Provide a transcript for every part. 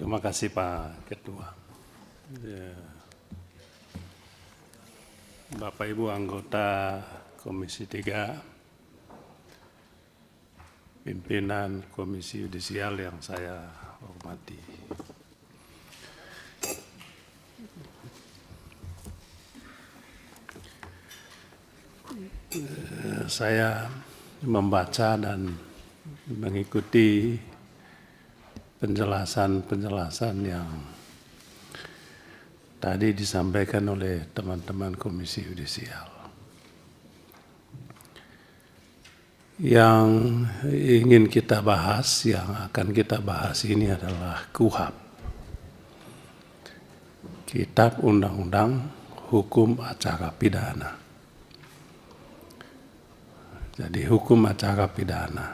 Terima kasih Pak Ketua. Bapak Ibu anggota Komisi 3, pimpinan Komisi Yudisial yang saya hormati. Saya membaca dan mengikuti penjelasan-penjelasan yang tadi disampaikan oleh teman-teman Komisi Yudisial. Yang ingin kita bahas, yang akan kita bahas ini adalah KUHP, Kitab Undang-Undang Hukum Acara Pidana. Jadi hukum acara pidana,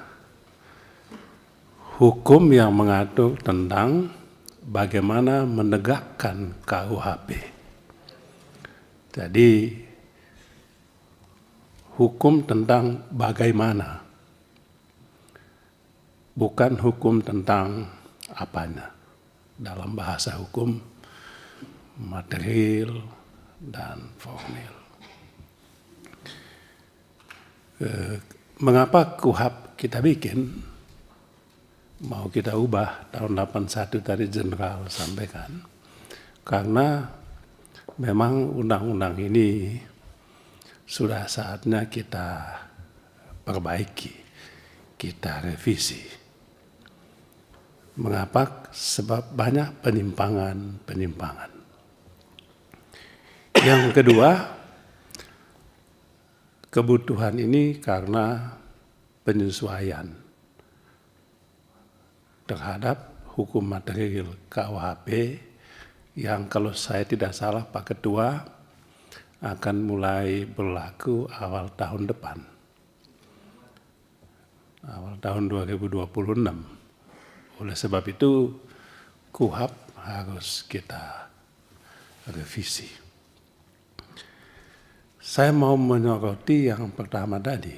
hukum yang mengatur tentang bagaimana menegakkan KUHP. Jadi hukum tentang bagaimana, bukan hukum tentang apanya. Dalam bahasa hukum, material dan formil. Mengapa KUHP kita bikin, mau kita ubah tahun 81 tadi Jenderal sampaikan, karena memang undang-undang ini sudah saatnya kita perbaiki, kita revisi. Mengapa? Sebab banyak penyimpangan. Yang kedua, kebutuhan ini karena penyesuaian terhadap hukum material KUHP yang kalau saya tidak salah Pak Ketua akan mulai berlaku awal tahun depan, awal tahun 2026. Oleh sebab itu KUHP harus kita revisi. Saya mau menyoroti yang pertama tadi,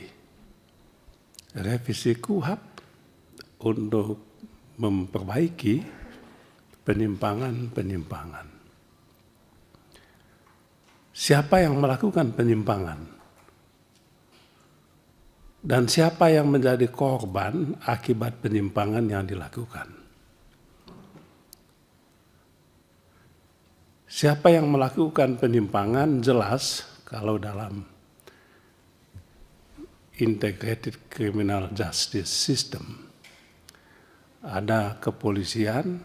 revisi KUHP untuk memperbaiki penyimpangan. Siapa yang melakukan penyimpangan? Dan siapa yang menjadi korban akibat penyimpangan yang dilakukan? Siapa yang melakukan penyimpangan jelas. Kalau dalam Integrated Criminal Justice System, ada kepolisian,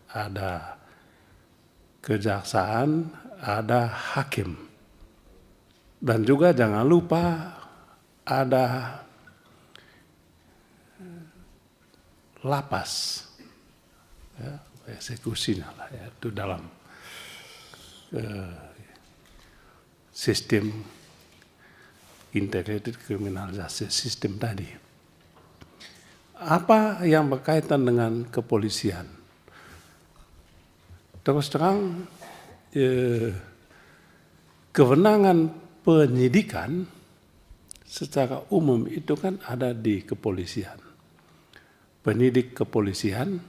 ada kejaksaan, ada hakim. Dan juga jangan lupa ada lapas, ya, eksekusinya lah, ya, itu dalam sistem Integrated Criminal Justice System tadi. Apa yang berkaitan dengan kepolisian? Terus terang, kewenangan penyidikan secara umum itu kan ada di kepolisian. Penyidik kepolisian,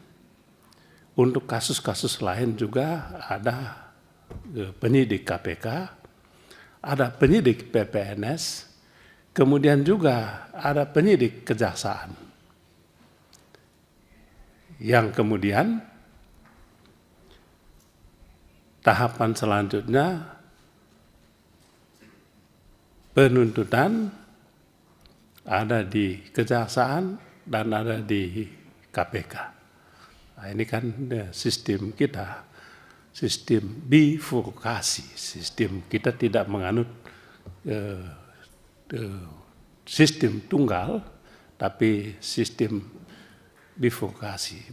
untuk kasus-kasus lain juga ada penyidik KPK, ada penyidik PPNS, kemudian juga ada penyidik kejaksaan. Yang kemudian tahapan selanjutnya penuntutan ada di kejaksaan dan ada di KPK. Nah, ini kan sistem kita. Sistem bifurkasi, sistem kita tidak menganut sistem tunggal, tapi sistem bifurkasi.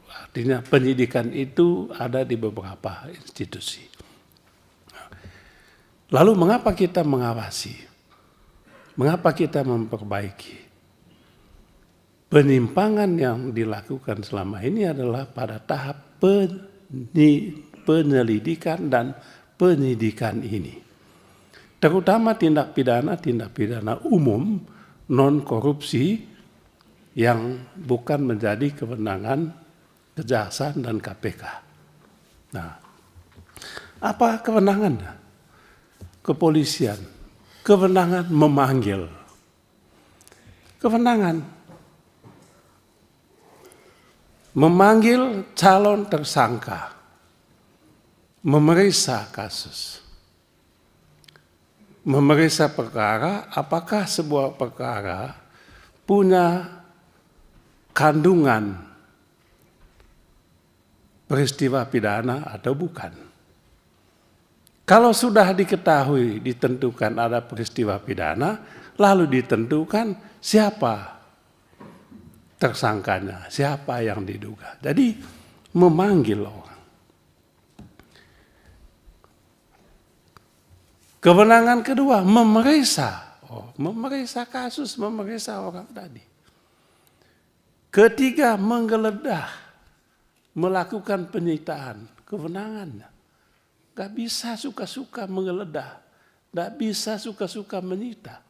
Artinya penyidikan itu ada di beberapa institusi. Lalu mengapa kita mengawasi? Mengapa kita memperbaiki? Penyimpangan yang dilakukan selama ini adalah pada tahap penyelidikan dan penyidikan ini. Terutama tindak pidana umum, non korupsi yang bukan menjadi kewenangan Kejaksaan dan KPK. Nah, apa kewenangannya? Kepolisian, kewenangan memanggil, kewenangan memanggil calon tersangka, memeriksa kasus, memeriksa perkara, apakah sebuah perkara punya kandungan peristiwa pidana atau bukan. Kalau sudah diketahui, ditentukan ada peristiwa pidana, lalu ditentukan siapa tersangkanya, siapa yang diduga. Jadi memanggil orang. Kewenangan kedua, memeriksa. Memeriksa kasus, memeriksa orang tadi. Ketiga, menggeledah, melakukan penyitaan, kewenangannya. Gak bisa suka-suka menggeledah, gak bisa suka-suka menyita.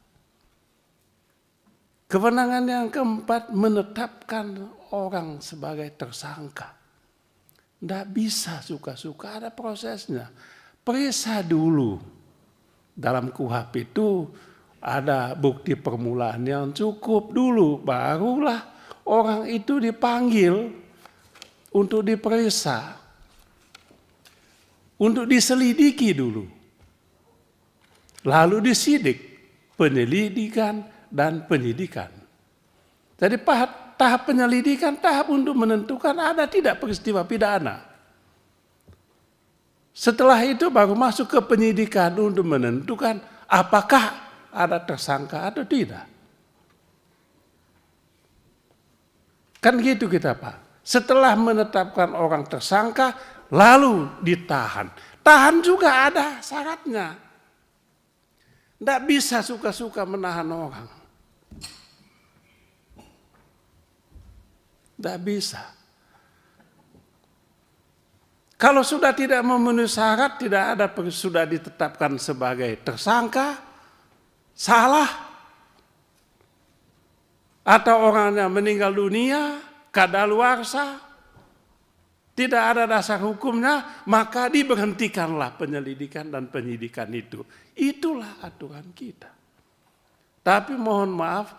Kewenangan yang keempat, menetapkan orang sebagai tersangka. Gak bisa suka-suka, ada prosesnya. Periksa dulu. Dalam KUHP itu ada bukti permulaan yang cukup dulu, barulah orang itu dipanggil untuk diperiksa. Untuk diselidiki dulu. Lalu disidik, penyelidikan dan penyidikan. Jadi tahap penyelidikan, tahap untuk menentukan ada tidak peristiwa pidana. Setelah itu baru masuk ke penyidikan untuk menentukan apakah ada tersangka atau tidak. Kan gitu kita, Pak. Setelah menetapkan orang tersangka, lalu ditahan. Tahan juga ada syaratnya. Tidak bisa suka-suka menahan orang. Tidak bisa. Kalau sudah tidak memenuhi syarat, tidak ada sudah ditetapkan sebagai tersangka, salah, atau orangnya meninggal dunia, kadaluarsa, tidak ada dasar hukumnya, maka diberhentikanlah penyelidikan dan penyidikan itu. Itulah aturan kita. Tapi mohon maaf,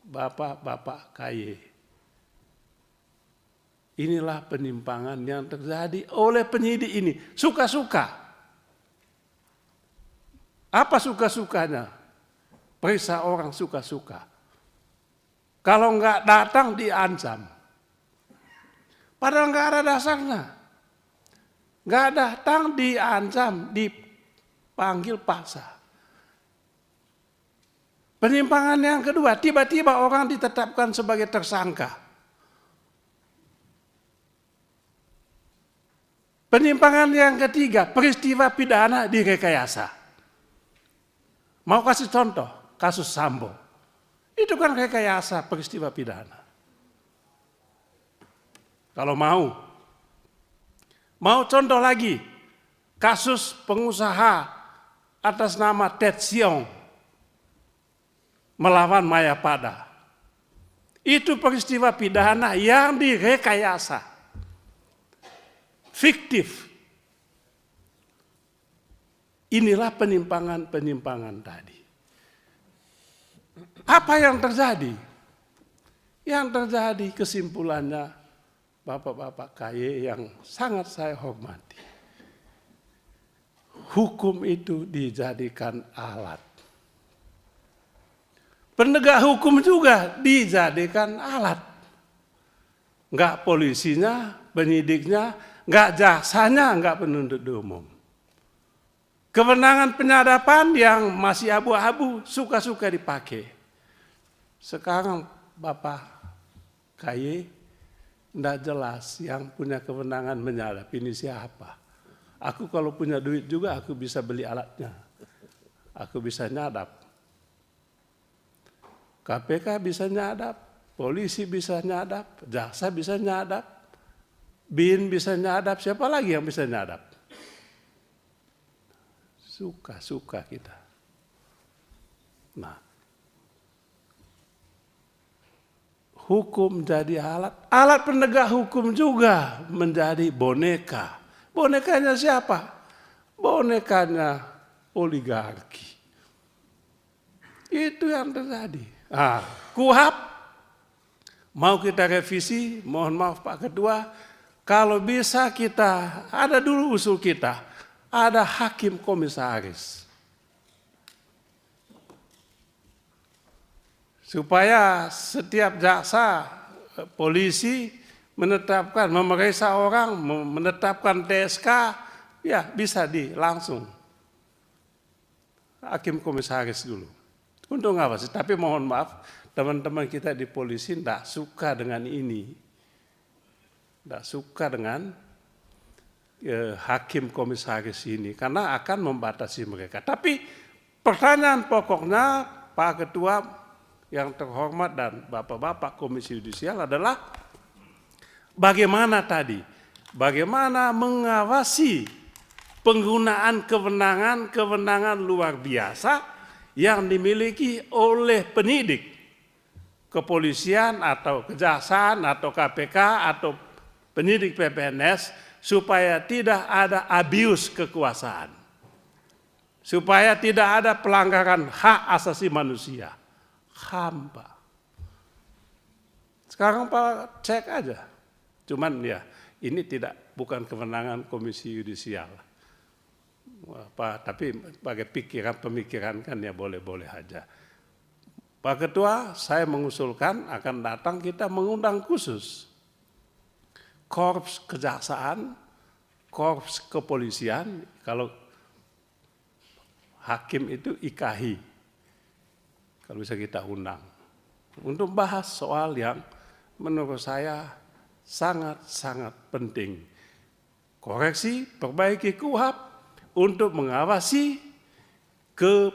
Bapak-bapak KY, inilah penyimpangan yang terjadi oleh penyidik ini. Suka-suka. Apa suka-sukanya? Periksa orang suka-suka. Kalau enggak datang diancam. Padahal enggak ada dasarnya. Enggak datang diancam, dipanggil paksa. Penyimpangan yang kedua, tiba-tiba orang ditetapkan sebagai tersangka. Penyimpangan yang ketiga, peristiwa pidana direkayasa. Mau kasih contoh, kasus Sambo. Itu kan rekayasa peristiwa pidana. Kalau mau contoh lagi, kasus pengusaha atas nama Ted Siong melawan Mayapada. Itu peristiwa pidana yang direkayasa. Fiktif. Inilah penyimpangan-penyimpangan tadi. Apa yang terjadi? Yang terjadi kesimpulannya, Bapak-bapak KY yang sangat saya hormati. Hukum itu dijadikan alat. Penegak hukum juga dijadikan alat. Enggak polisinya, penyidiknya, enggak jaksanya, enggak penuntut umum. Kewenangan penyadapan yang masih abu-abu suka-suka dipakai. Sekarang Bapak KY tidak jelas yang punya kewenangan menyadap ini siapa. Aku kalau punya duit juga aku bisa beli alatnya. Aku bisa nyadap. KPK bisa nyadap, polisi bisa nyadap, jaksa bisa nyadap, BIN bisa nyadap, siapa lagi yang bisa nyadap? Suka-suka kita. Nah, hukum jadi alat penegak hukum juga menjadi boneka. Bonekanya siapa? Bonekanya oligarki. Itu yang terjadi. KUHP mau kita revisi, mohon maaf Pak Ketua, kalau bisa kita, ada dulu usul kita, ada hakim komisaris. Supaya setiap jaksa, polisi menetapkan, memeriksa orang, menetapkan TSK, ya bisa langsung. Hakim komisaris dulu. Untuk ngawasi, tapi mohon maaf, teman-teman kita di polisi tidak suka dengan ini. Tidak suka dengan hakim komisaris ini, karena akan membatasi mereka. Tapi pertanyaan pokoknya Pak Ketua yang terhormat dan Bapak-Bapak Komisi Yudisial adalah bagaimana tadi? Bagaimana mengawasi penggunaan kewenangan luar biasa yang dimiliki oleh penyidik, kepolisian atau kejaksaan atau KPK atau penyidik PPNS supaya tidak ada abuse kekuasaan. Supaya tidak ada pelanggaran hak asasi manusia. Hamba. Sekarang Pak cek aja. Cuman ya ini bukan kewenangan Komisi Yudisial. Tapi sebagai pemikiran kan ya boleh-boleh aja. Pak Ketua, saya mengusulkan akan datang kita mengundang khusus Korps Kejaksaan, Korps Kepolisian, kalau hakim itu IKHI. Kalau bisa kita undang untuk bahas soal yang menurut saya sangat-sangat penting. Koreksi, perbaiki KUHP untuk mengawasi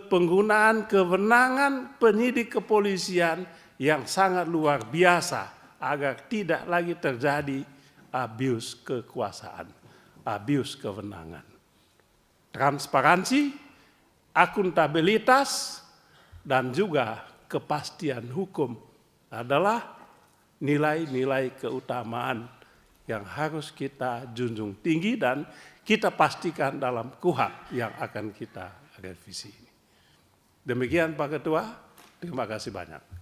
penggunaan kewenangan penyidik kepolisian yang sangat luar biasa agar tidak lagi terjadi abuse kekuasaan, abuse kewenangan. Transparansi, akuntabilitas, dan juga kepastian hukum adalah nilai-nilai keutamaan yang harus kita junjung tinggi dan kita pastikan dalam KUHP yang akan kita revisi ini. Demikian Pak Ketua, terima kasih banyak.